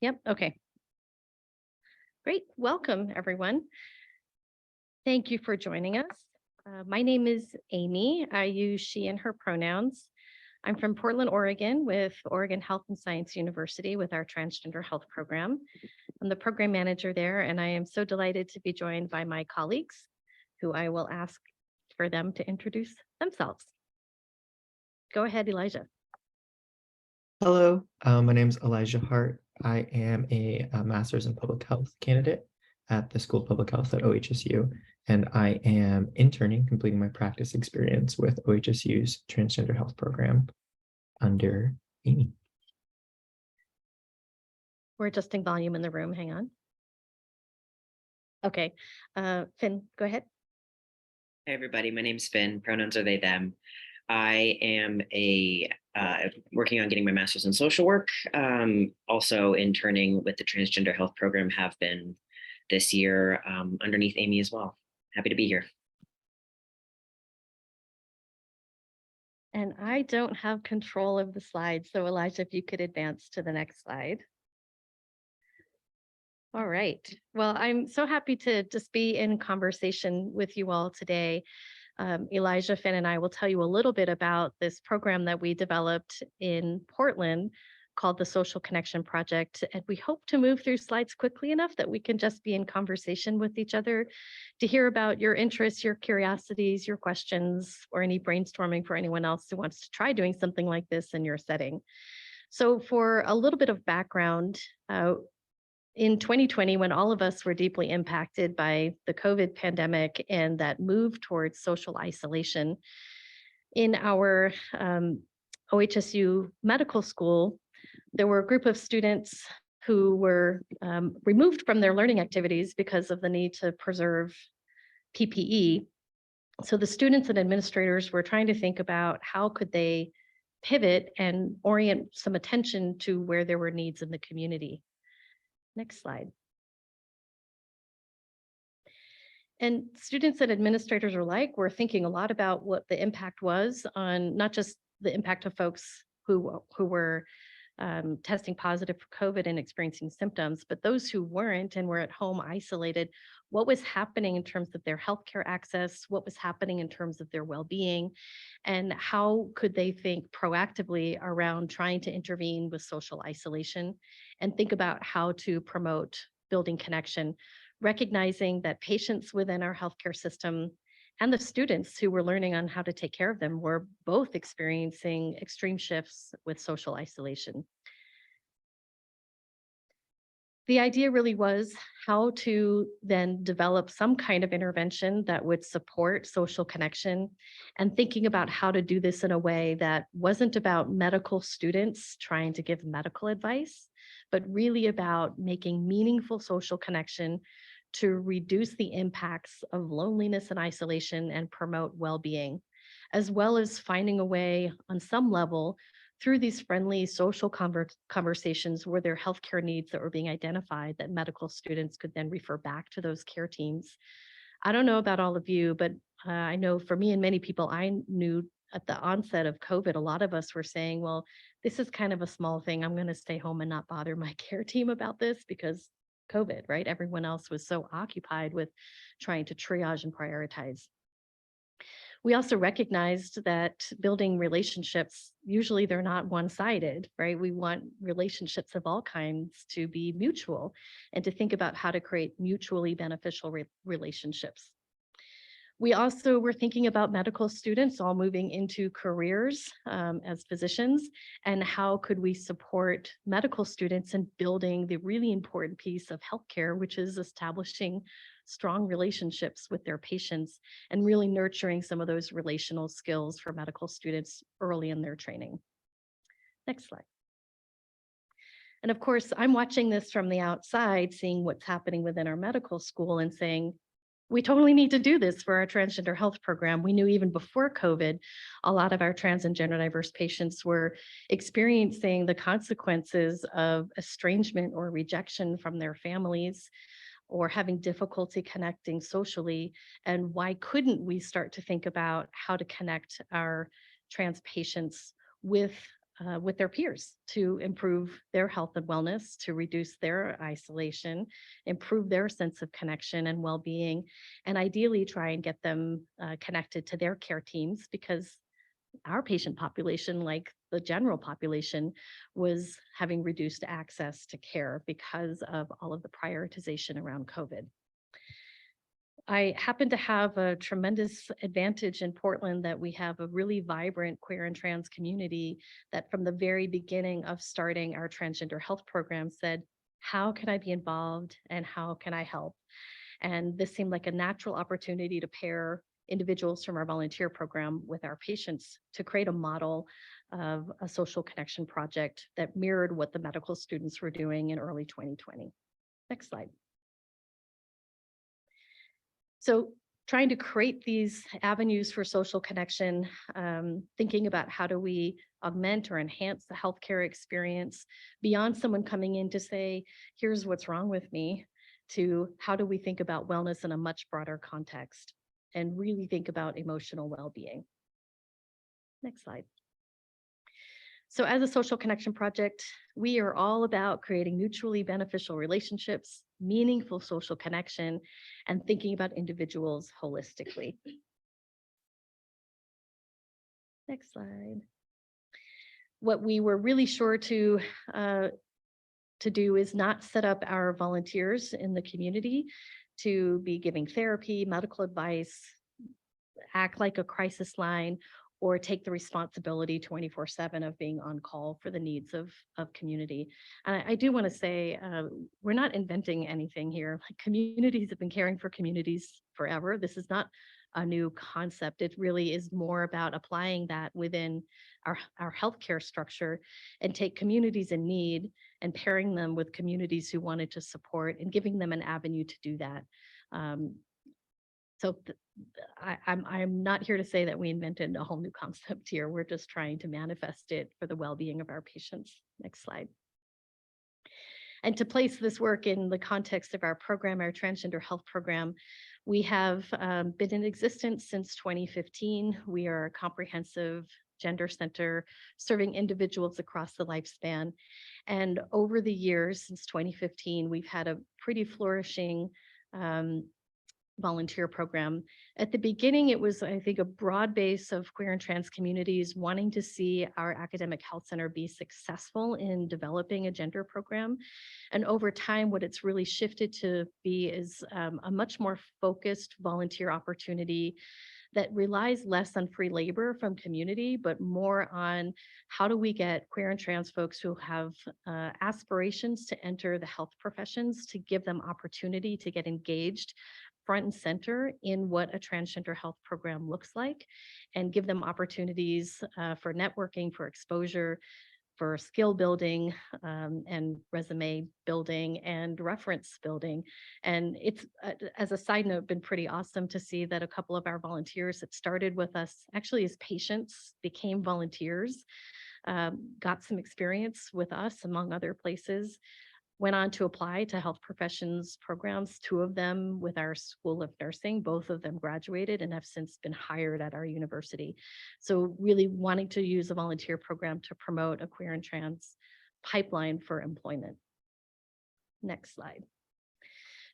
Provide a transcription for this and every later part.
Yep. Okay. Great. Welcome, everyone. Thank you for joining us. My name is Amy. I use she and her pronouns. I'm from Portland, Oregon, with Oregon Health and Science University with our transgender health program. I'm the program manager there, and I am so delighted to be joined by my colleagues, who I will ask for them to introduce themselves. Go ahead, Elijah. Hello, my name is Elijah Hart. I am a master's in public health candidate at the School of Public Health at OHSU, and I am interning, completing my practice experience with OHSU's transgender health program under Amy. We're adjusting volume in the room. Hang on. Okay. Finn, go ahead. Hey everybody, my name's Finn. Pronouns are they, them. I am working on getting my master's in social work. Also interning with the transgender health program, have been this year underneath Amy as well. Happy to be here. And I don't have control of the slides, so Elijah, if you could advance to the next slide. All right. Well, I'm so happy to just be in conversation with you all today. Elijah, Finn, and I will tell you a little bit about this program that we developed in Portland called the Social Connection Project. And we hope to move through slides quickly enough that we can just be in conversation with each other to hear about your interests, your curiosities, your questions, or any brainstorming for anyone else who wants to try doing something like this in your setting. So for a little bit of background, in 2020, when all of us were deeply impacted by the COVID pandemic and that move towards social isolation, in our OHSU medical school, there were a group of students who were removed from their learning activities because of the need to preserve PPE. So the students and administrators were trying to think about how could they pivot and orient some attention to where there were needs in the community. Next slide. And students and administrators alike were thinking a lot about what the impact was on not just the impact of folks who were testing positive for COVID and experiencing symptoms, but those who weren't and were at home isolated, what was happening in terms of their healthcare access, what was happening in terms of their well-being, and how could they think proactively around trying to intervene with social isolation and think about how to promote building connection, recognizing that patients within our healthcare system and the students who were learning on how to take care of them were both experiencing extreme shifts with social isolation. The idea really was how to then develop some kind of intervention that would support social connection and thinking about how to do this in a way that wasn't about medical students trying to give medical advice, but really about making meaningful social connection to reduce the impacts of loneliness and isolation and promote well-being, as well as finding a way on some level through these friendly social conversations where there are healthcare needs that were being identified that medical students could then refer back to those care teams. I don't know about all of you, but I know for me and many people I knew at the onset of COVID, a lot of us were saying, well, this is kind of a small thing. I'm going to stay home and not bother my care team about this because COVID, right? Everyone else was so occupied with trying to triage and prioritize. We also recognized that building relationships, usually they're not one-sided, right? We want relationships of all kinds to be mutual and to think about how to create mutually beneficial relationships. We also were thinking about medical students all moving into careers as physicians, and how could we support medical students in building the really important piece of healthcare, which is establishing strong relationships with their patients and really nurturing some of those relational skills for medical students early in their training. Next slide. And of course, I'm watching this from the outside, seeing what's happening within our medical school and saying, we totally need to do this for our transgender health program. We knew even before COVID, a lot of our trans and gender diverse patients were experiencing the consequences of estrangement or rejection from their families or having difficulty connecting socially. And why couldn't we start to think about how to connect our trans patients with with their peers to improve their health and wellness, to reduce their isolation, improve their sense of connection and well-being, and ideally try and get them connected to their care teams, because our patient population, like the general population, was having reduced access to care because of all of the prioritization around COVID. I happen to have a tremendous advantage in Portland that we have a really vibrant queer and trans community that from the very beginning of starting our transgender health program said, how can I be involved and how can I help? And this seemed like a natural opportunity to pair individuals from our volunteer program with our patients to create a model of a social connection project that mirrored what the medical students were doing in early 2020. Next slide. So trying to create these avenues for social connection, thinking about how do we augment or enhance the healthcare experience beyond someone coming in to say, here's what's wrong with me, to how do we think about wellness in a much broader context and really think about emotional well-being. Next slide. So as a social connection project, we are all about creating mutually beneficial relationships, meaningful social connection, and thinking about individuals holistically. Next slide. What we were really sure to do is not set up our volunteers in the community to be giving therapy, medical advice, act like a crisis line, or take the responsibility 24/7 of being on call for the needs of community. And I do want to say, we're not inventing anything here. Like, communities have been caring for communities forever. This is not a new concept. It really is more about applying that within our healthcare structure and take communities in need and pairing them with communities who wanted to support and giving them an avenue to do that. So I'm not here to say that we invented a whole new concept here. We're just trying to manifest it for the well-being of our patients. Next slide. And to place this work in the context of our program, our transgender health program, we have been in existence since 2015. We are a comprehensive gender center serving individuals across the lifespan. And over the years, since 2015, we've had a pretty flourishing volunteer program. At the beginning, it was, I think, a broad base of queer and trans communities wanting to see our academic health center be successful in developing a gender program. And over time, what it's really shifted to be is a much more focused volunteer opportunity that relies less on free labor from community, but more on how do we get queer and trans folks who have aspirations to enter the health professions, to give them opportunity to get engaged front and center in what a transgender health program looks like, and give them opportunities for networking, for exposure, for skill building, and resume building and reference building. And it's, as a side note, been pretty awesome to see that a couple of our volunteers that started with us actually as patients became volunteers, got some experience with us among other places, went on to apply to health professions programs, 2 of them with our School of Nursing. Both of them graduated and have since been hired at our university. So really wanting to use a volunteer program to promote a queer and trans pipeline for employment. Next slide.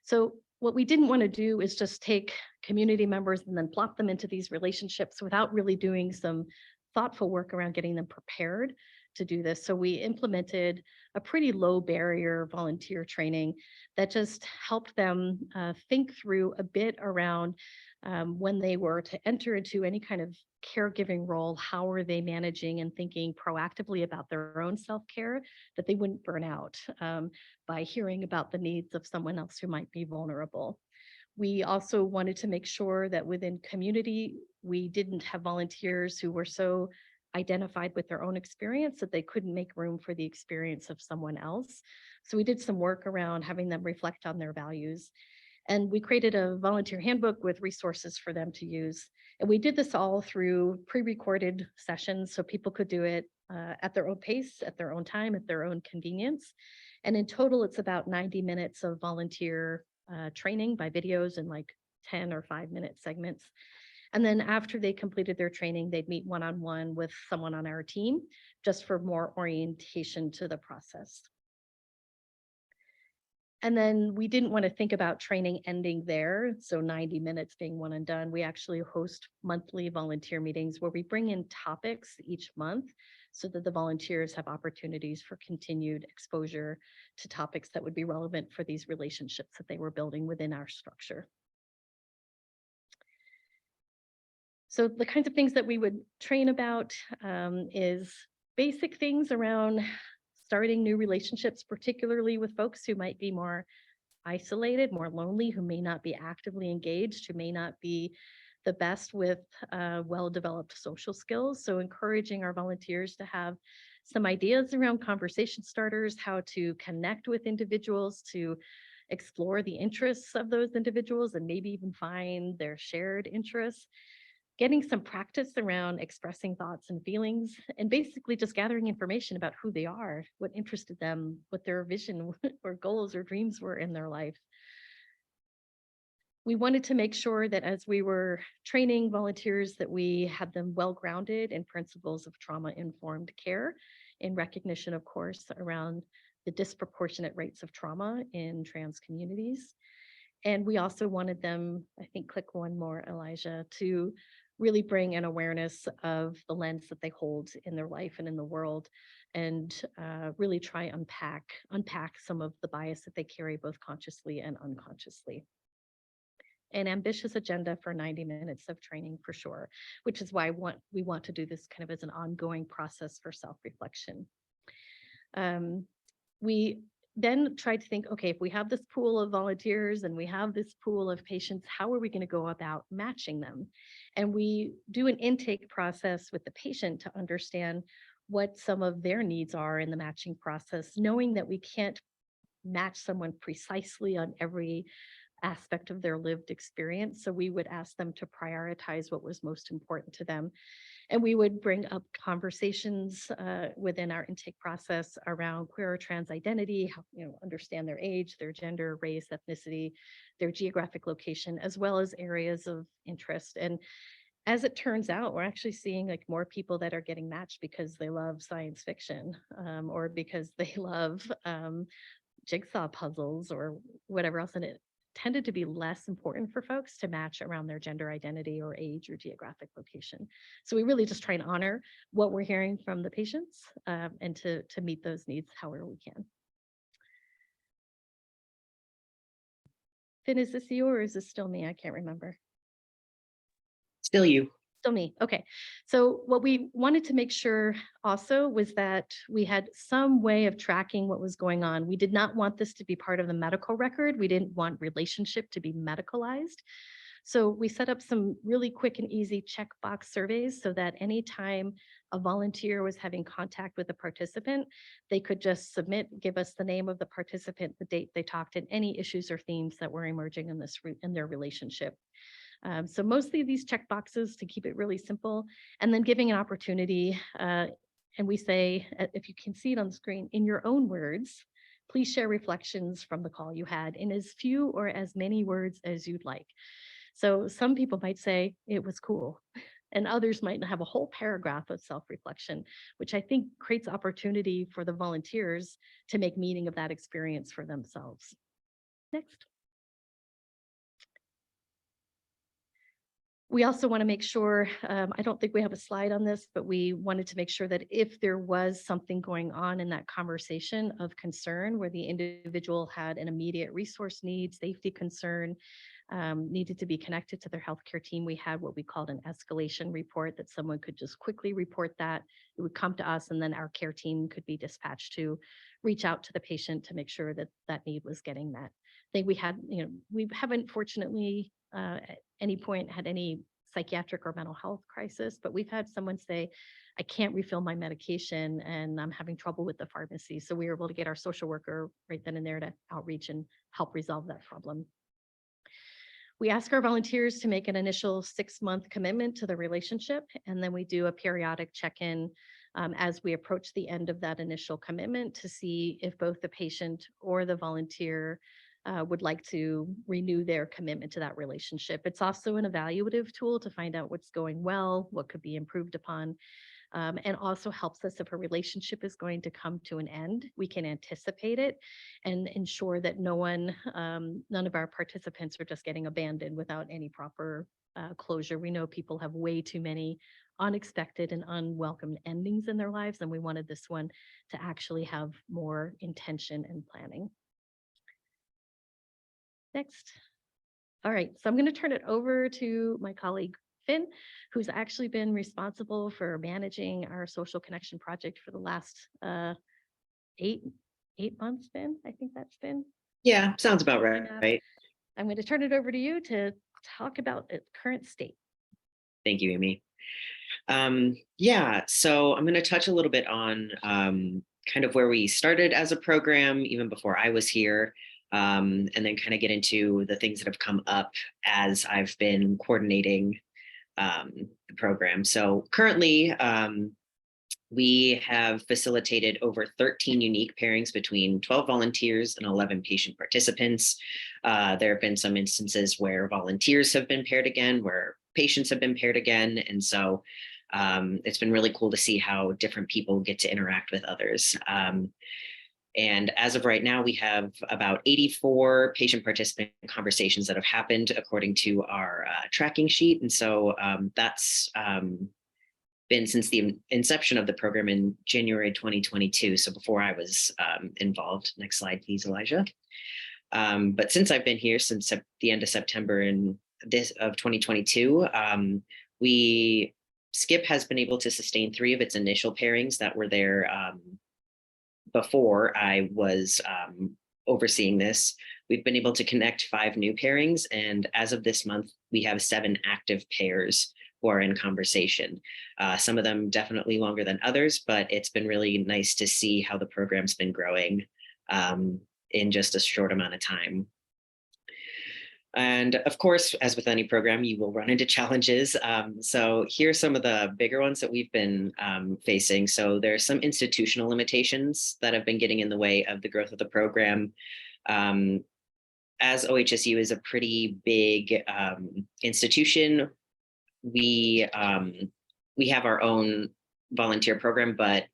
So what we didn't want to do is just take community members and then plop them into these relationships without really doing some thoughtful work around getting them prepared to do this. So we implemented a pretty low barrier volunteer training that just helped them think through a bit around when they were to enter into any kind of caregiving role, how are they managing and thinking proactively about their own self-care, that they wouldn't burn out by hearing about the needs of someone else who might be vulnerable. We also wanted to make sure that within community, we didn't have volunteers who were so identified with their own experience that they couldn't make room for the experience of someone else. So we did some work around having them reflect on their values. And we created a volunteer handbook with resources for them to use. And we did this all through pre-recorded sessions so people could do it at their own pace, at their own time, at their own convenience. And in total, it's about 90 minutes of volunteer training by videos in like 10 or 5-minute segments. And then after they completed their training, they'd meet one-on-one with someone on our team just for more orientation to the process. And then we didn't want to think about training ending there. So 90 minutes being one and done. We actually host monthly volunteer meetings where we bring in topics each month so that the volunteers have opportunities for continued exposure to topics that would be relevant for these relationships that they were building within our structure. So the kinds of things that we would train about is basic things around starting new relationships, particularly with folks who might be more isolated, more lonely, who may not be actively engaged, who may not be the best with well-developed social skills. So encouraging our volunteers to have some ideas around conversation starters, how to connect with individuals, to explore the interests of those individuals and maybe even find their shared interests, getting some practice around expressing thoughts and feelings, and basically just gathering information about who they are, what interested them, what their vision or goals or dreams were in their life. We wanted to make sure that as we were training volunteers that we had them well grounded in principles of trauma-informed care, in recognition, of course, around the disproportionate rates of trauma in trans communities. And we also wanted them, I think, click one more, Elijah, to really bring an awareness of the lens that they hold in their life and in the world, and really try unpack some of the bias that they carry both consciously and unconsciously. An ambitious agenda for 90 minutes of training for sure, which is why we want to do this kind of as an ongoing process for self-reflection. We then tried to think, okay, if we have this pool of volunteers and we have this pool of patients, how are we going to go about matching them? And we do an intake process with the patient to understand what some of their needs are in the matching process, knowing that we can't match someone precisely on every aspect of their lived experience. So we would ask them to prioritize what was most important to them. And we would bring up conversations within our intake process around queer or trans identity, how, understand their age, their gender, race, ethnicity, their geographic location, as well as areas of interest. And as it turns out, we're actually seeing like more people that are getting matched because they love science fiction or because they love jigsaw puzzles or whatever else. And it tended to be less important for folks to match around their gender identity or age or geographic location. So we really just try and honor what we're hearing from the patients and to meet those needs however we can. Finn, is this you or is this still me? I can't remember. Still you. Still me. Okay. So what we wanted to make sure also was that we had some way of tracking what was going on. We did not want this to be part of the medical record. We didn't want relationship to be medicalized. So we set up some really quick and easy checkbox surveys so that anytime a volunteer was having contact with a participant, they could just submit, give us the name of the participant, the date they talked, and any issues or themes that were emerging in their relationship. So mostly these check boxes to keep it really simple, and then giving an opportunity. And we say, if you can see it on the screen, in your own words, please share reflections from the call you had in as few or as many words as you'd like. So some people might say it was cool, and others might have a whole paragraph of self-reflection, which I think creates opportunity for the volunteers to make meaning of that experience for themselves. Next. We also want to make sure, I don't think we have a slide on this, but we wanted to make sure that if there was something going on in that conversation of concern where the individual had an immediate resource need, safety concern, needed to be connected to their healthcare team, we had what we called an escalation report that someone could just quickly report that. It would come to us and then our care team could be dispatched to reach out to the patient to make sure that that need was getting met. I think we had, we haven't fortunately at any point had any psychiatric or mental health crisis, but we've had someone say, I can't refill my medication and I'm having trouble with the pharmacy. So we were able to get our social worker right then and there to outreach and help resolve that problem. We ask our volunteers to make an initial 6-month commitment to the relationship, and then we do a periodic check-in as we approach the end of that initial commitment to see if both the patient or the volunteer would like to renew their commitment to that relationship. It's also an evaluative tool to find out what's going well, what could be improved upon, and also helps us if a relationship is going to come to an end, we can anticipate it and ensure that none of our participants are just getting abandoned without any proper closure. We know people have way too many unexpected and unwelcome endings in their lives, and we wanted this one to actually have more intention and planning. Next. All right, so I'm going to turn it over to my colleague Finn, who's actually been responsible for managing our social connection project for the last 8 months, Finn. I think that's been. Yeah, sounds about enough. right. I'm going to turn it over to you to talk about its current state. Thank you, Amy. Yeah, so I'm going to touch a little bit on kind of where we started as a program, even before I was here, and then kind of get into the things that have come up as I've been coordinating the program. So currently, we have facilitated over 13 unique pairings between 12 volunteers and 11 patient participants. There have been some instances where volunteers have been paired again, where patients have been paired again. And so it's been really cool to see how different people get to interact with others. And as of right now, we have about 84 patient participant conversations that have happened according to our tracking sheet. And so that's been since the inception of the program in January 2022. So before I was involved. Next slide, please, Elijah. But since I've been here since the end of September of 2022, Skip has been able to sustain 3 of its initial pairings that were there before I was overseeing this. We've been able to connect 5 new pairings, and as of this month, we have 7 active pairs who are in conversation. Some of them definitely longer than others, but it's been really nice to see how the program's been growing in just a short amount of time. And of course, as with any program, you will run into challenges. So here's some of the bigger ones that we've been facing. So there's some institutional limitations that have been getting in the way of the growth of the program. As OHSU is a pretty big institution, we have our own volunteer program, but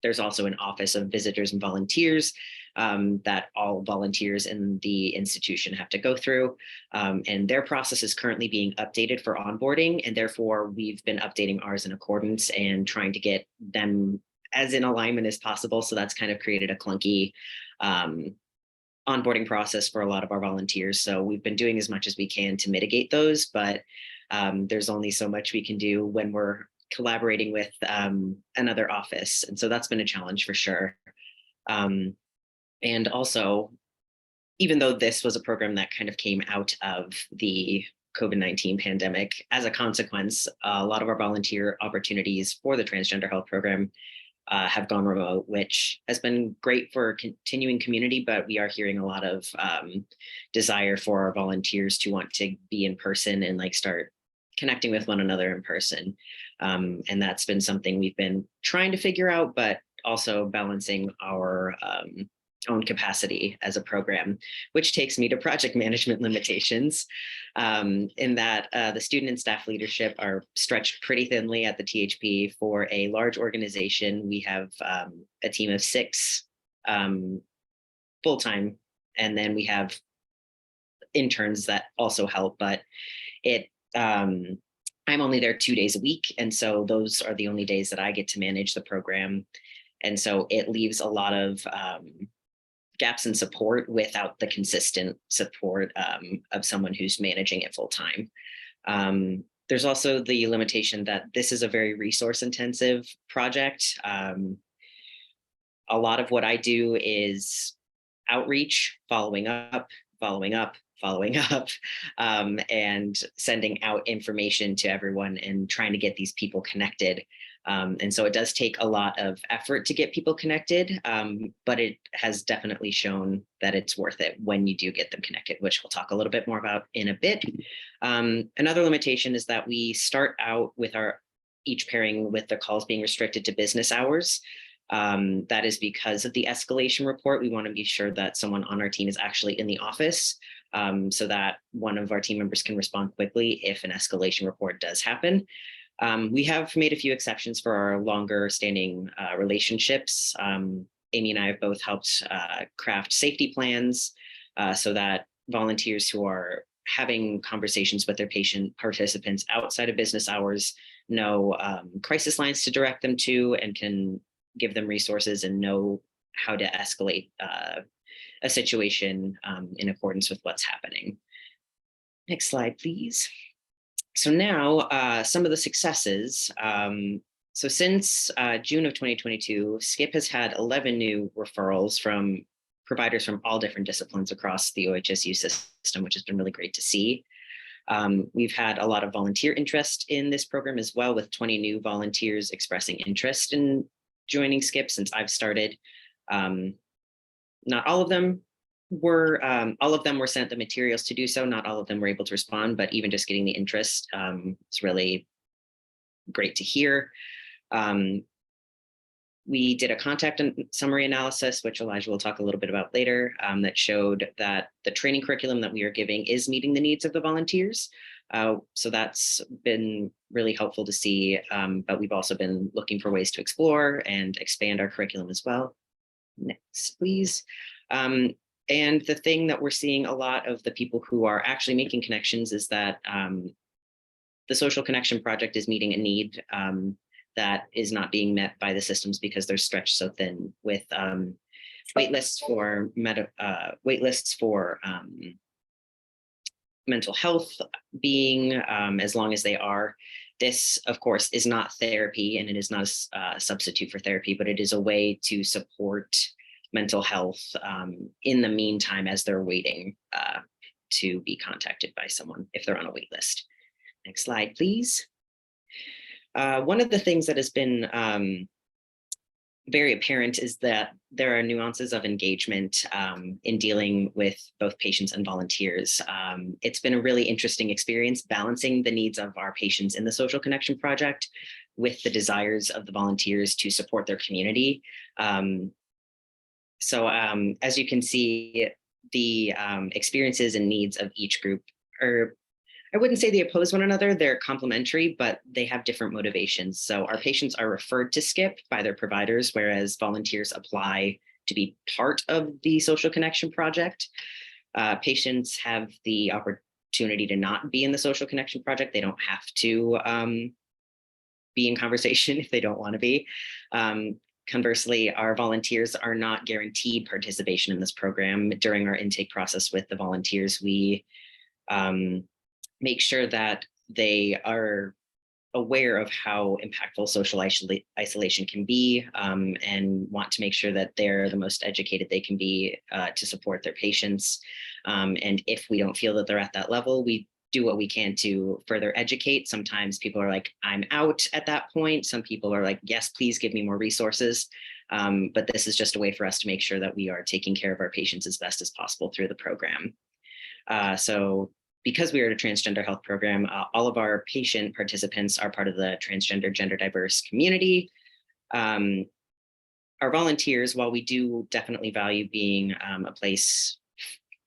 there's also an office of visitors and volunteers that all volunteers in the institution have to go through. And their process is currently being updated for onboarding. And therefore, we've been updating ours in accordance and trying to get them as in alignment as possible. So that's kind of created a clunky onboarding process for a lot of our volunteers. So we've been doing as much as we can to mitigate those, but there's only so much we can do when we're collaborating with another office. And so that's been a challenge for sure. And also, even though this was a program that kind of came out of the COVID-19 pandemic, as a consequence, a lot of our volunteer opportunities for the Transgender Health Program have gone remote, which has been great for continuing community, but we are hearing a lot of desire for our volunteers to want to be in person and like start connecting with one another in person. And that's been something we've been trying to figure out, but also balancing our own capacity as a program, which takes me to project management limitations, in that the student and staff leadership are stretched pretty thinly at the THP. For a large organization, we have a team of 6 full-time, and then we have interns that also help, but I'm only there 2 days a week. And so those are the only days that I get to manage the program. And so it leaves a lot of gaps in support without the consistent support of someone who's managing it full time. There's also the limitation that this is a very resource intensive project. A lot of what I do is outreach, following up, and sending out information to everyone and trying to get these people connected. And so it does take a lot of effort to get people connected, but it has definitely shown that it's worth it when you do get them connected, which we'll talk a little bit more about in a bit. Another limitation is that we start out with each pairing with the calls being restricted to business hours. That is because of the escalation report. We want to be sure that someone on our team is actually in the office, so that one of our team members can respond quickly if an escalation report does happen. We have made a few exceptions for our longer standing relationships. Amy and I have both helped craft safety plans so that volunteers who are having conversations with their patient participants outside of business hours know crisis lines to direct them to and can give them resources and know how to escalate a situation in accordance with what's happening. Next slide, please. So now some of the successes. So since June of 2022, SCIP has had 11 new referrals from providers from all different disciplines across the OHSU system, which has been really great to see. We've had a lot of volunteer interest in this program as well, with 20 new volunteers expressing interest in joining SCIP since I've started. Not all of them were sent the materials to do so. Not all of them were able to respond, but even just getting the interest is really great to hear. We did a contact and summary analysis, which Elijah will talk a little bit about later, that showed that the training curriculum that we are giving is meeting the needs of the volunteers. So that's been really helpful to see, but we've also been looking for ways to explore and expand our curriculum as well. Next, please. And the thing that we're seeing a lot of the people who are actually making connections is that the Social Connection Project is meeting a need that is not being met by the systems because they're stretched so thin, with wait lists for mental health being as long as they are. This, of course, is not therapy, and it is not a substitute for therapy, but it is a way to support mental health in the meantime as they're waiting to be contacted by someone if they're on a wait list. Next slide, please. One of the things that has been very apparent is that there are nuances of engagement in dealing with both patients and volunteers. It's been a really interesting experience balancing the needs of our patients in the Social Connection Project with the desires of the volunteers to support their community. So as you can see, the experiences and needs of each group are, I wouldn't say they oppose one another, they're complementary, but they have different motivations. So our patients are referred to SCIP by their providers, whereas volunteers apply to be part of the Social Connection Project. Patients have the opportunity to not be in the Social Connection Project. They don't have to be in conversation if they don't want to be. Conversely, our volunteers are not guaranteed participation in this program. During our intake process with the volunteers, we make sure that they are aware of how impactful social isolation can be, and want to make sure that they're the most educated they can be to support their patients. And if we don't feel that they're at that level, we do what we can to further educate. Sometimes people are like, I'm out at that point. Some people are like, yes, please give me more resources. But this is just a way for us to make sure that we are taking care of our patients as best as possible through the program. So because we are a transgender health program, all of our patient participants are part of the transgender, gender diverse community. Our volunteers, while we do definitely value being a place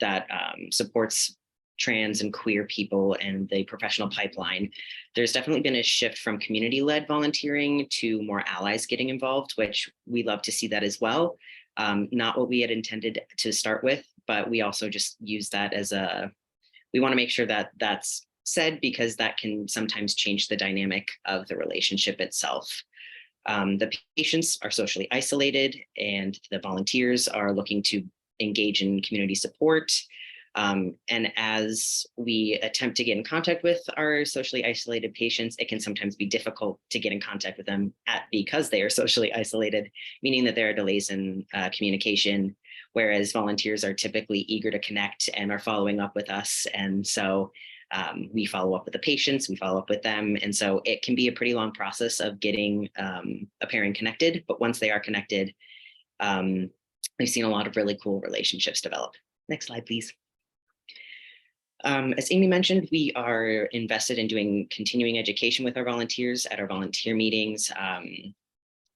that supports trans and queer people and the professional pipeline, there's definitely been a shift from community-led volunteering to more allies getting involved, which we love to see that as well. Not what we had intended to start with, but we also just use that as we want to make sure that that's said, because that can sometimes change the dynamic of the relationship itself. The patients are socially isolated and the volunteers are looking to engage in community support. And as we attempt to get in contact with our socially isolated patients, it can sometimes be difficult to get in contact with them because they are socially isolated, meaning that there are delays in communication, whereas volunteers are typically eager to connect and are following up with us. And so we follow up with the patients, we follow up with them. And so it can be a pretty long process of getting a pairing connected. But once they are connected, we've seen a lot of really cool relationships develop. Next slide, please. As Amy mentioned, we are invested in doing continuing education with our volunteers at our volunteer meetings.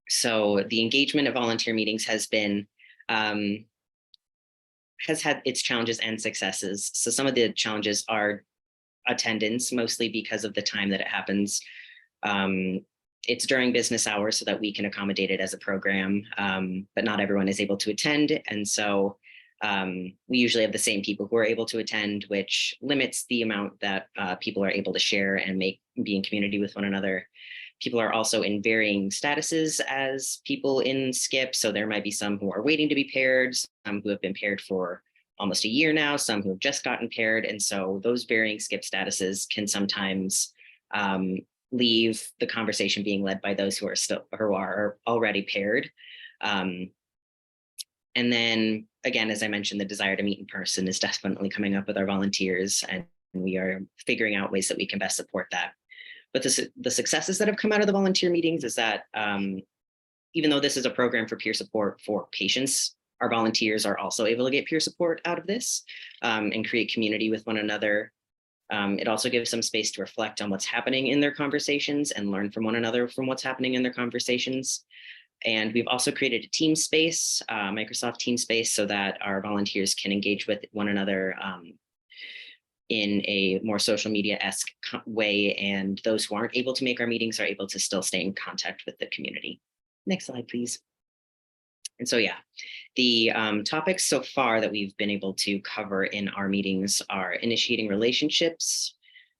So the engagement at volunteer meetings has been has had its challenges and successes. So some of the challenges are attendance, mostly because of the time that it happens. It's during business hours so that we can accommodate it as a program, but not everyone is able to attend. And so we usually have the same people who are able to attend, which limits the amount that people are able to share and be in community with one another. People are also in varying statuses as people in SCIP. So there might be some who are waiting to be paired, some who have been paired for almost a year now, some who have just gotten paired. And so those varying SCIP statuses can sometimes leave the conversation being led by those who are already paired. And then again, as I mentioned, the desire to meet in person is definitely coming up with our volunteers, and we are figuring out ways that we can best support that. But the successes that have come out of the volunteer meetings is that even though this is a program for peer support for patients, our volunteers are also able to get peer support out of this and create community with one another. It also gives them space to reflect on what's happening in their conversations and learn from one another from what's happening in their conversations. And we've also created a team space, Microsoft Team Space, so that our volunteers can engage with one another in a more social media-esque way. And those who aren't able to make our meetings are able to still stay in contact with the community. Next slide, please. And so, yeah, the topics so far that we've been able to cover in our meetings are initiating relationships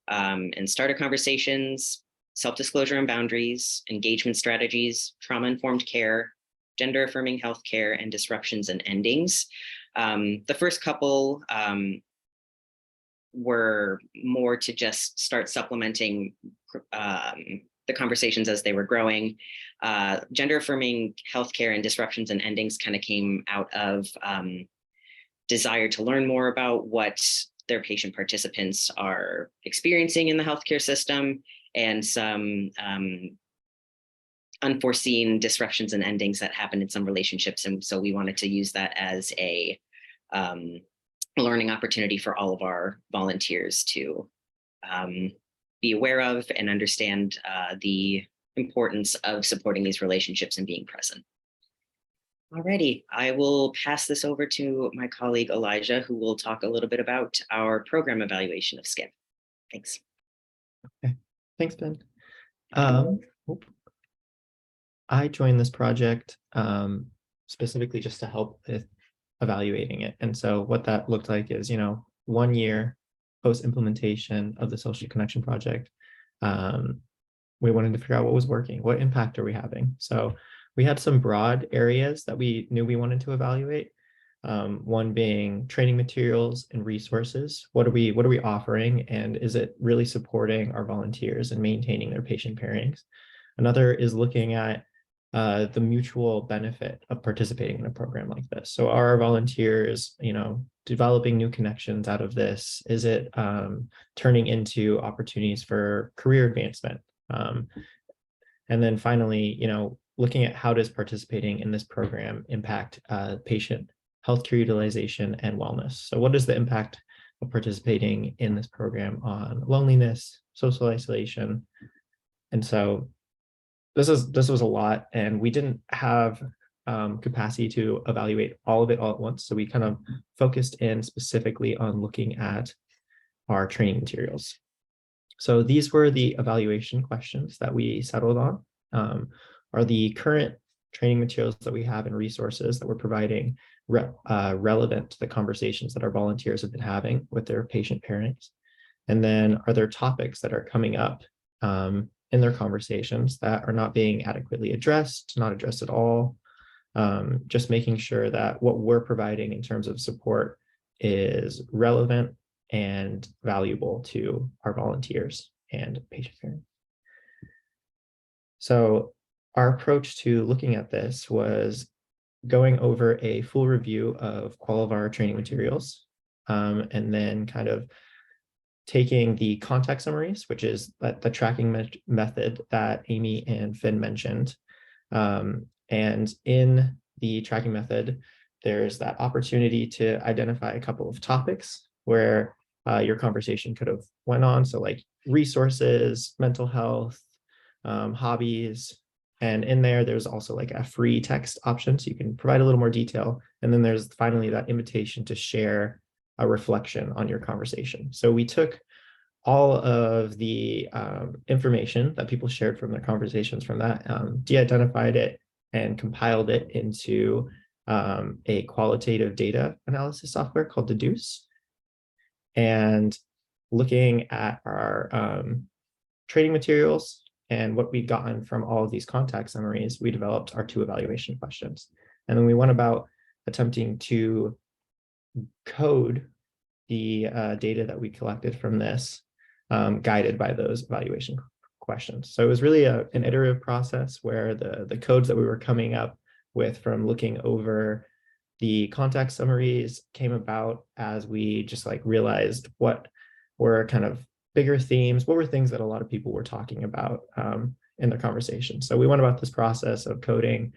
and starter conversations, self-disclosure and boundaries, engagement strategies, trauma-informed care, gender-affirming healthcare, and disruptions and endings. The first couple were more to just start supplementing the conversations as they were growing. Gender-affirming healthcare and disruptions and endings kind of came out of desire to learn more about what their patient participants are experiencing in the healthcare system, and some unforeseen disruptions and endings that happen in some relationships. And so we wanted to use that as a learning opportunity for all of our volunteers to be aware of and understand the importance of supporting these relationships and being present. Alrighty, I will pass this over to my colleague Elijah, who will talk a little bit about our program evaluation of SCIP. Thanks. Okay, thanks, Ben. I joined this project specifically just to help with evaluating it. And so what that looked like is, 1 year post-implementation of the Social Connection Project, we wanted to figure out what was working, what impact are we having. So we had some broad areas that we knew we wanted to evaluate. One being training materials and resources. What are we offering, and is it really supporting our volunteers and maintaining their patient pairings? Another is looking at the mutual benefit of participating in a program like this. So are our volunteers, developing new connections out of this? Is it turning into opportunities for career advancement? And then finally, looking at how does participating in this program impact patient healthcare utilization and wellness? So what is the impact of participating in this program on loneliness, social isolation? And so this was a lot, and we didn't have capacity to evaluate all of it all at once. So we kind of focused in specifically on looking at our training materials. So these were the evaluation questions that we settled on. Are the current training materials that we have and resources that we're providing relevant to the conversations that our volunteers have been having with their patient parents? And then are there topics that are coming up in their conversations that are not being adequately addressed, not addressed at all? Just making sure that what we're providing in terms of support is relevant and valuable to our volunteers and patient parents. So our approach to looking at this was going over a full review of all of our training materials, and then kind of taking the contact summaries, which is the tracking method that Amy and Finn mentioned. And in the tracking method, there's that opportunity to identify a couple of topics where your conversation could have went on. So like resources, mental health, hobbies, And in there, there's also like a free text option, so you can provide a little more detail. And then there's finally that invitation to share a reflection on your conversation. So we took all of the information that people shared from their conversations from that, de-identified it and compiled it into a qualitative data analysis software called Deduce. And looking at our training materials and what we'd gotten from all of these contact summaries, we developed our 2 evaluation questions. And then we went about attempting to code the data that we collected from this, guided by those evaluation questions. So it was really an iterative process where the codes that we were coming up with from looking over the contact summaries came about as we just like realized what were kind of bigger themes, what were things that a lot of people were talking about in their conversation. So we went about this process of coding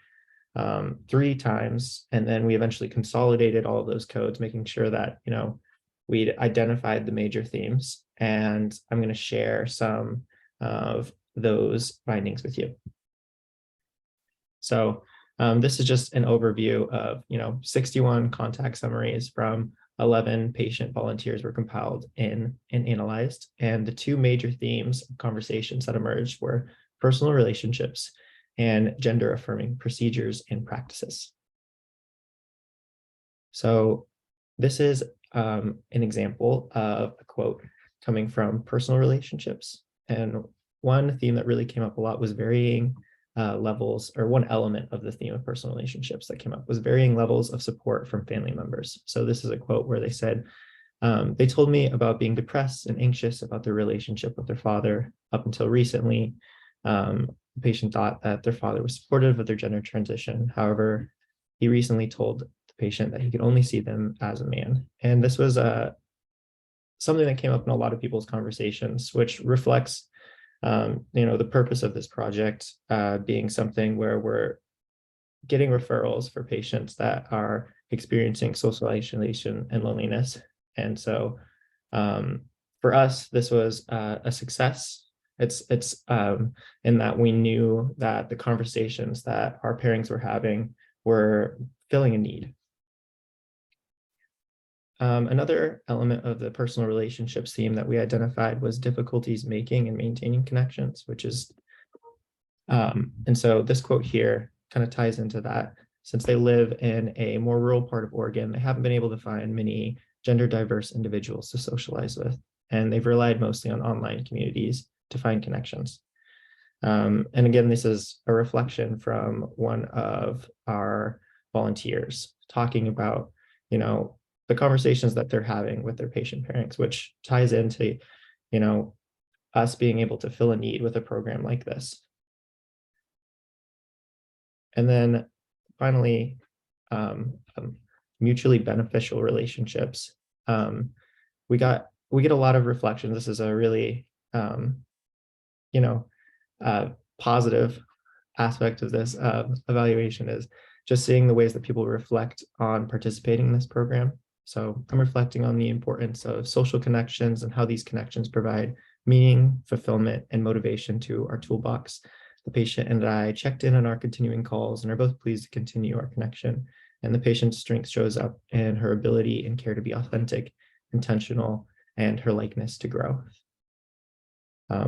3 times, and then we eventually consolidated all of those codes, making sure that, you know, we'd identified the major themes. And I'm going to share some of those findings with you. So this is just an overview of, you know, 61 contact summaries from 11 patient volunteers were compiled and analyzed. And the 2 major themes of conversations that emerged were personal relationships and gender affirming procedures and practices. So this is an example of a quote coming from personal relationships. And one theme that really came up a lot was varying levels, or one element of the theme of personal relationships that came up was varying levels of support from family members. So this is a quote where they said, they told me about being depressed and anxious about their relationship with their father. Up until recently, the patient thought that their father was supportive of their gender transition. However, he recently told the patient that he could only see them as a man. And this was something that came up in a lot of people's conversations, which reflects you know, the purpose of this project being something where we're getting referrals for patients that are experiencing social isolation and loneliness. And so for us, this was a success. It's in that we knew that the conversations that our pairings were having were filling a need. Another element of the personal relationships theme that we identified was difficulties making and maintaining connections, which is, and so this quote here kind of ties into that. Since they live in a more rural part of Oregon, they haven't been able to find many gender diverse individuals to socialize with, and they've relied mostly on online communities to find connections. And again, this is a reflection from one of our volunteers talking about, you know, the conversations that they're having with their patient pairings, which ties into, you know, us being able to fill a need with a program like this. And then finally, mutually beneficial relationships. We get a lot of reflections. This is a really, you know, positive aspect of this evaluation is just seeing the ways that people reflect on participating in this program. So I'm reflecting on the importance of social connections and how these connections provide meaning, fulfillment, and motivation to our toolbox. The patient and I checked in on our continuing calls and are both pleased to continue our connection. And the patient's strength shows up in her ability and care to be authentic, intentional, and her likeness to grow.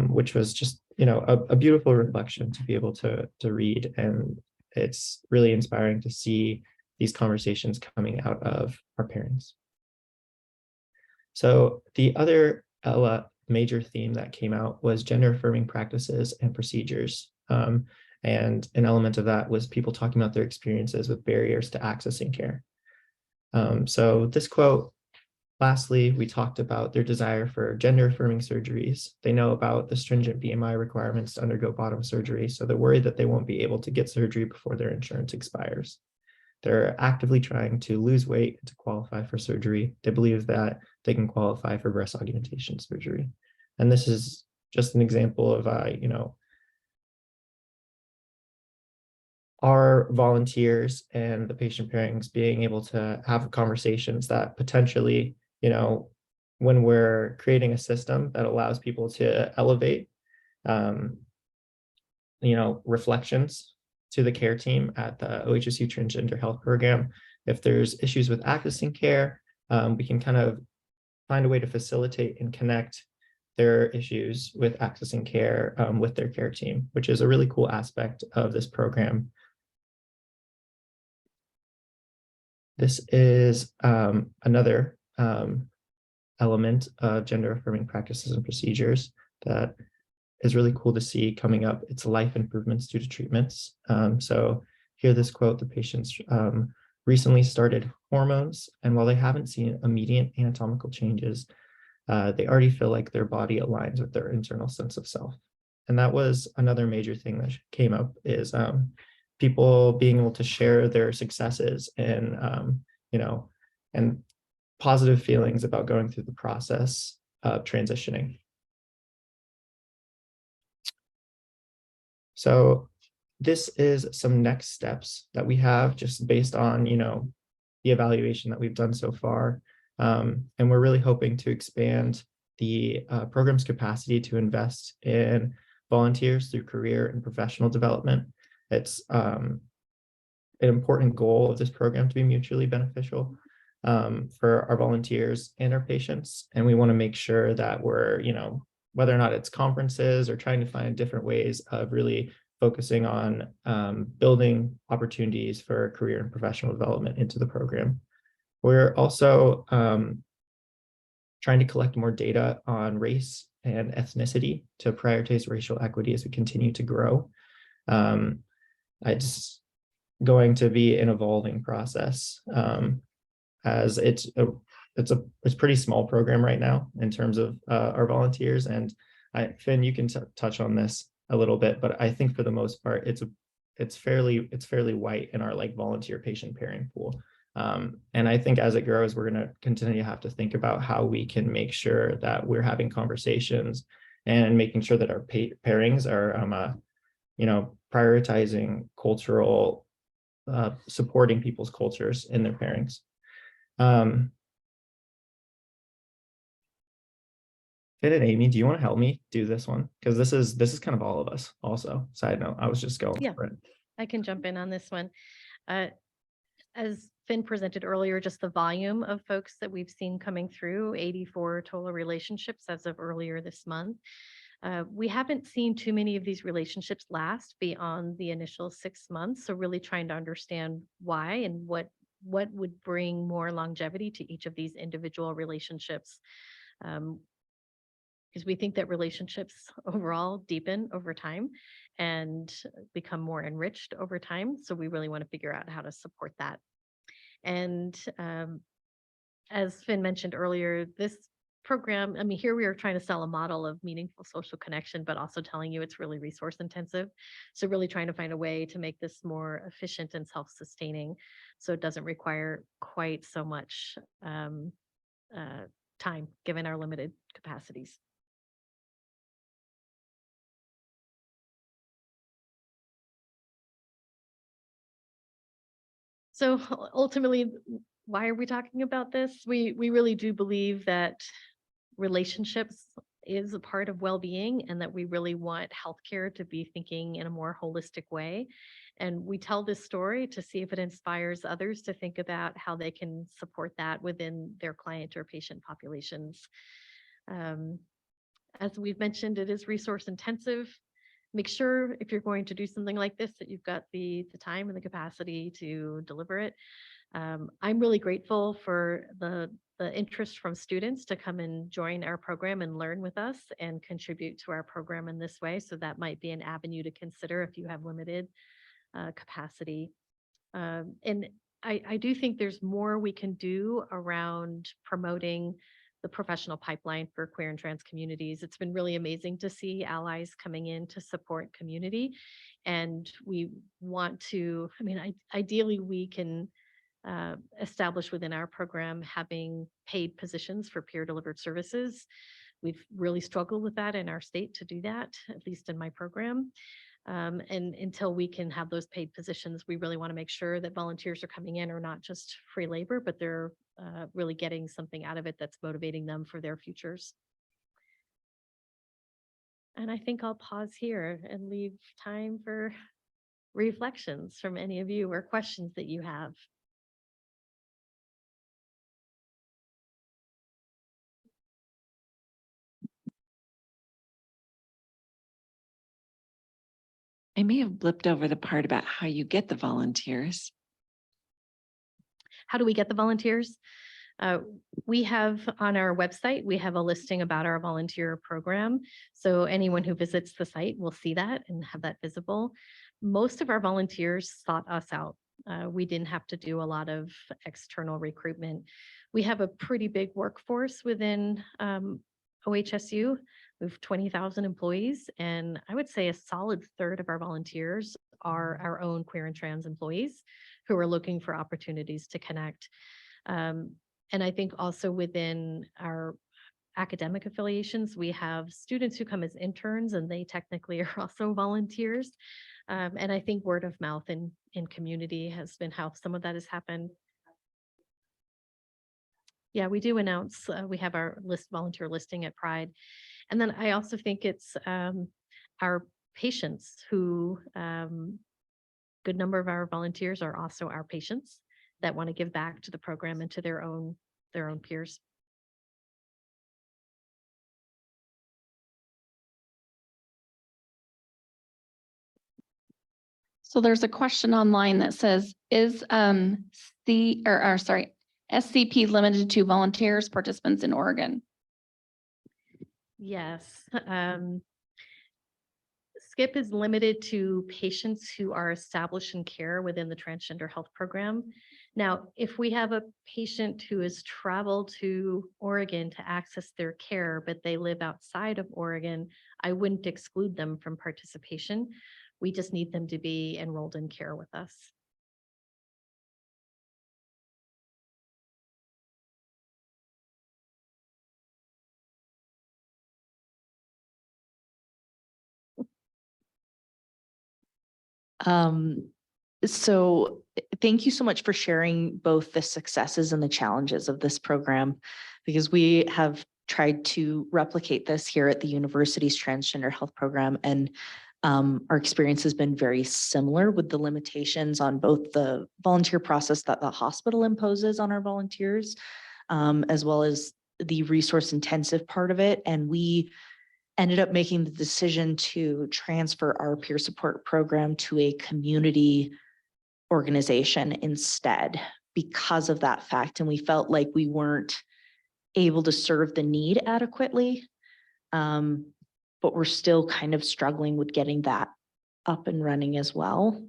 Which was just, you know, a beautiful reflection to be able to read. And it's really inspiring to see these conversations coming out of our pairings. So the other major theme that came out was gender affirming practices and procedures. And an element of that was people talking about their experiences with barriers to accessing care. So this quote, lastly, we talked about their desire for gender affirming surgeries. They know about the stringent BMI requirements to undergo bottom surgery, so they're worried that they won't be able to get surgery before their insurance expires. They're actively trying to lose weight to qualify for surgery. They believe that they can qualify for breast augmentation surgery. And this is just an example of, you know, our volunteers and the patient pairings being able to have conversations that potentially, you know, when we're creating a system that allows people to elevate, reflections to the care team at the OHSU Transgender Health Program. If there's issues with accessing care, we can kind of find a way to facilitate and connect their issues with accessing care with their care team, which is a really cool aspect of this program. This is another element of gender affirming practices and procedures that is really cool to see coming up. It's life improvements due to treatments. So here, this quote: the patients recently started hormones, and while they haven't seen immediate anatomical changes, they already feel like their body aligns with their internal sense of self. And that was another major thing that came up, is people being able to share their successes and, and positive feelings about going through the process of transitioning. So this is some next steps that we have just based on, the evaluation that we've done so far. And we're really hoping to expand the program's capacity to invest in volunteers through career and professional development. It's an important goal of this program to be mutually beneficial for our volunteers and our patients. And we want to make sure that we're, whether or not it's conferences or trying to find different ways of really focusing on building opportunities for career and professional development into the program. We're also trying to collect more data on race and ethnicity to prioritize racial equity as we continue to grow. It's going to be an evolving process, as it's a pretty small program right now in terms of our volunteers. And Finn, you can touch on this a little bit, but I think for the most part, it's fairly white in our volunteer patient pairing pool. And I think as it grows, we're going to continue to have to think about how we can make sure that we're having conversations and making sure that our pairings are, prioritizing cultural, supporting people's cultures in their pairings. Finn and Amy, do you want to help me do this one? Because this is kind of all of us also. Side note, I was just going for it. I can jump in on this one. As Finn presented earlier, just the volume of folks that we've seen coming through, 84 total relationships as of earlier this month. We haven't seen too many of these relationships last beyond the initial 6 months. So really trying to understand why and what would bring more longevity to each of these individual relationships. Because we think that relationships overall deepen over time and become more enriched over time. So we really want to figure out how to support that. And as Finn mentioned earlier, this program, here we are trying to sell a model of meaningful social connection, but also telling you it's really resource intensive. So really trying to find a way to make this more efficient and self-sustaining, so it doesn't require quite so much time given our limited capacities. So ultimately, why are we talking about this? We really do believe that relationships is a part of well-being, and that we really want healthcare to be thinking in a more holistic way. And we tell this story to see if it inspires others to think about how they can support that within their client or patient populations. As we've mentioned, it is resource intensive. Make sure if you're going to do something like this that you've got the time and the capacity to deliver it. I'm really grateful for the interest from students to come and join our program and learn with us and contribute to our program in this way. So that might be an avenue to consider if you have limited capacity. And I do think there's more we can do around promoting the professional pipeline for queer and trans communities. It's been really amazing to see allies coming in to support community. And we want to, ideally we can establish within our program having paid positions for peer delivered services. We've really struggled with that in our state to do that, at least in my program. And until we can have those paid positions, we really want to make sure that volunteers are coming in are not just free labor, but they're really getting something out of it that's motivating them for their futures. And I think I'll pause here and leave time for reflections from any of you or questions that you have. I may have blipped over the part about how you get the volunteers. How do we get the volunteers? We have on our website, we have a listing about our volunteer program. So anyone who visits the site will see that and have that visible. Most of our volunteers sought us out. We didn't have to do a lot of external recruitment. We have a pretty big workforce within OHSU. We have 20,000 employees, and I would say a solid third of our volunteers are our own queer and trans employees who are looking for opportunities to connect. And I think also within our academic affiliations, we have students who come as interns and they technically are also volunteers. And I think word of mouth in community has been how some of that has happened. Yeah, we do announce, we have our volunteer listing at Pride. And then I also think it's our patients who, good number of our volunteers are also our patients that want to give back to the program and to their own peers. So there's a question online that says, is SCP limited to volunteers, participants in Oregon? Yes. SCIP is limited to patients who are established in care within the transgender health program. Now, if we have a patient who has traveled to Oregon to access their care, but they live outside of Oregon, I wouldn't exclude them from participation. We just need them to be enrolled in care with us. So thank you so much for sharing both the successes and the challenges of this program, because we have tried to replicate this here at the university's transgender health program. And our experience has been very similar with the limitations on both the volunteer process that the hospital imposes on our volunteers, as well as the resource intensive part of it. And we ended up making the decision to transfer our peer support program to a community organization instead because of that fact. And we felt like we weren't able to serve the need adequately. But we're still kind of struggling with getting that up and running as well.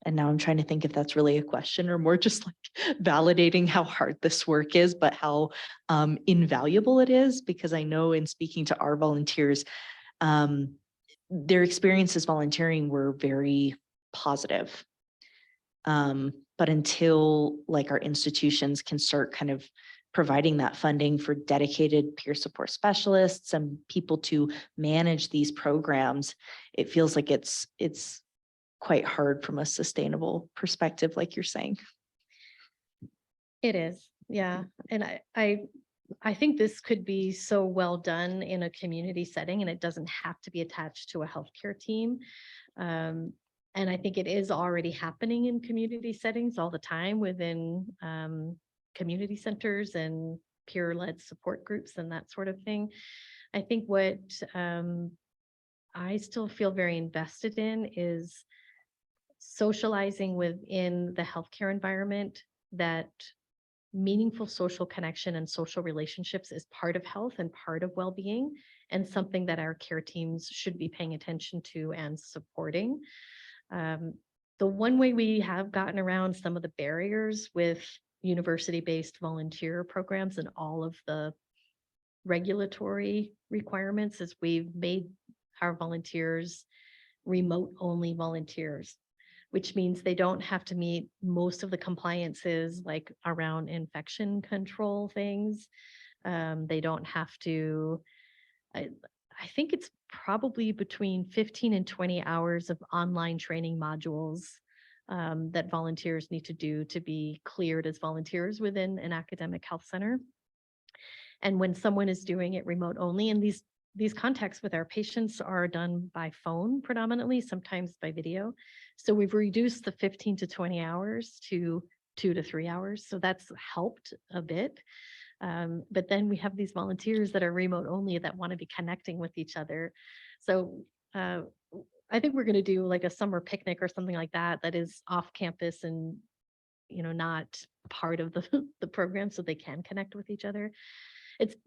And now I'm trying to think if that's really a question or more just like validating how hard this work is, but how invaluable it is, because I know in speaking to our volunteers, their experiences volunteering were very positive. But until like our institutions can start kind of providing that funding for dedicated peer support specialists and people to manage these programs, it feels like it's quite hard from a sustainable perspective, like you're saying. It is, yeah. And I think this could be so well done in a community setting, and it doesn't have to be attached to a healthcare team. And I think it is already happening in community settings all the time within community centers and peer-led support groups and that sort of thing. I think what I still feel very invested in is socializing within the healthcare environment, that meaningful social connection and social relationships is part of health and part of well-being, and something that our care teams should be paying attention to and supporting. The one way we have gotten around some of the barriers with university-based volunteer programs and all of the regulatory requirements is we've made our volunteers remote-only volunteers, which means they don't have to meet most of the compliances like around infection control things. They don't have to, I think it's probably between 15 and 20 hours of online training modules that volunteers need to do to be cleared as volunteers within an academic health center. And when someone is doing it remote only, and these contacts with our patients are done by phone predominantly, sometimes by video. So we've reduced the 15 to 20 hours to 2 to 3 hours. So that's helped a bit. But then we have these volunteers that are remote only that want to be connecting with each other. So I think we're going to do like a summer picnic or something like that, that is off campus and, not part of the program, so they can connect with each other.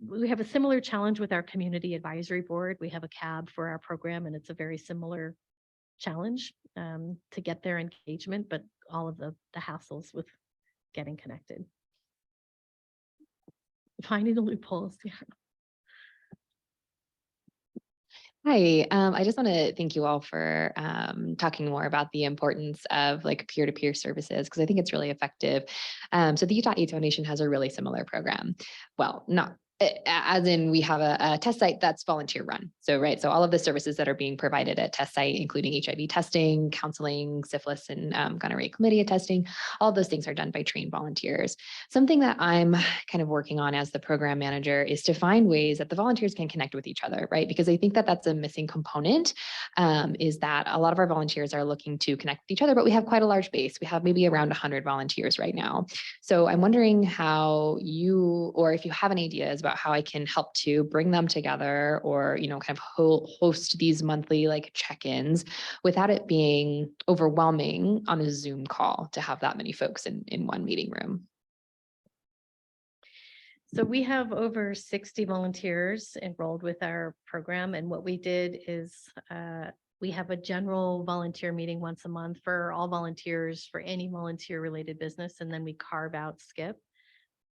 We have a similar challenge with our community advisory board. We have a CAB for our program, and it's a very similar challenge to get their engagement, but all of the hassles with getting connected. Finding the loopholes. Yeah. Hi, I just want to thank you all for talking more about the importance of like peer-to-peer services, because I think it's really effective. So the Utah AIDS Foundation has a really similar program. Well, not as in we have a test site that's volunteer run. So, right. So all of the services that are being provided at test site, including HIV testing, counseling, syphilis and gonorrhea chlamydia testing, all of those things are done by trained volunteers. Something that I'm kind of working on as the program manager is to find ways that the volunteers can connect with each other, right? Because I think that that's a missing component, is that a lot of our volunteers are looking to connect with each other, but we have quite a large base. We have maybe around 100 volunteers right now. So I'm wondering how you, or if you have any ideas about how I can help to bring them together, or, kind of host these monthly like check-ins without it being overwhelming on a Zoom call to have that many folks in one meeting room. So we have over 60 volunteers enrolled with our program. And what we did is we have a general volunteer meeting once a month for all volunteers for any volunteer related business. And then we carve out SCIP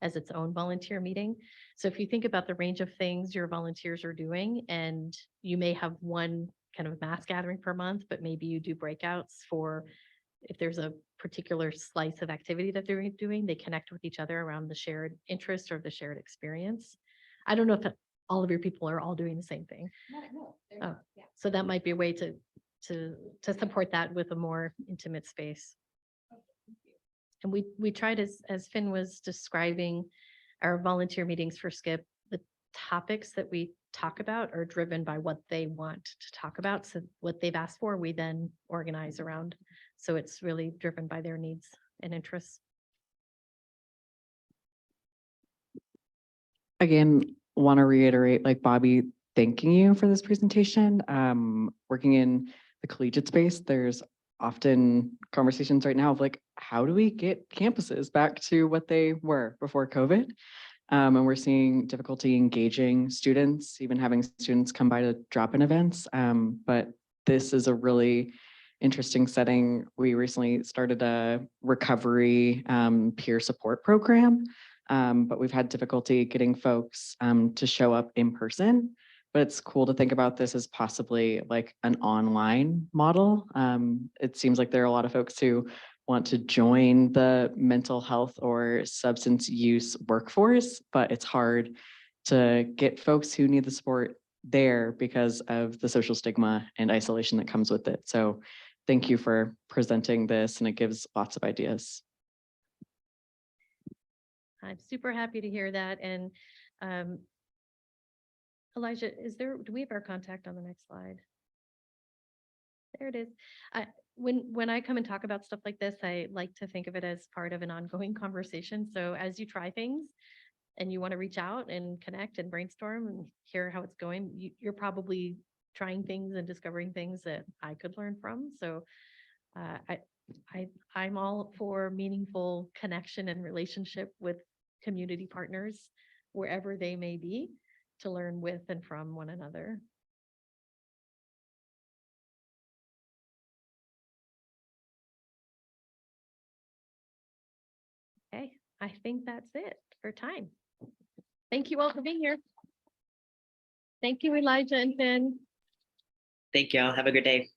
as its own volunteer meeting. So if you think about the range of things your volunteers are doing, and you may have one kind of mass gathering per month, but maybe you do breakouts for if there's a particular slice of activity that they're doing, they connect with each other around the shared interest or the shared experience. I don't know if all of your people are all doing the same thing. So that might be a way to support that with a more intimate space. And we tried, as Finn was describing our volunteer meetings for SCIP, the topics that we talk about are driven by what they want to talk about. So what they've asked for, we then organize around. So it's really driven by their needs and interests. Again, want to reiterate, like Bobby, thanking you for this presentation. Working in the collegiate space, there's often conversations right now of like, how do we get campuses back to what they were before COVID? And we're seeing difficulty engaging students, even having students come by to drop-in events. But this is a really interesting setting. We recently started a recovery peer support program, but we've had difficulty getting folks to show up in person. But it's cool to think about this as possibly like an online model. It seems like there are a lot of folks who want to join the mental health or substance use workforce, but it's hard to get folks who need the support there because of the social stigma and isolation that comes with it. So thank you for presenting this, and it gives lots of ideas. I'm super happy to hear that. And Elijah, do we have our contact on the next slide? There it is. When I come and talk about stuff like this, I like to think of it as part of an ongoing conversation. So as you try things and you want to reach out and connect and brainstorm and hear how it's going, you're probably trying things and discovering things that I could learn from. So I'm all for meaningful connection and relationship with community partners, wherever they may be, to learn with and from one another. Okay, I think that's it for time. Thank you all for being here. Thank you, Elijah and Finn. Thank y'all. Have a good day.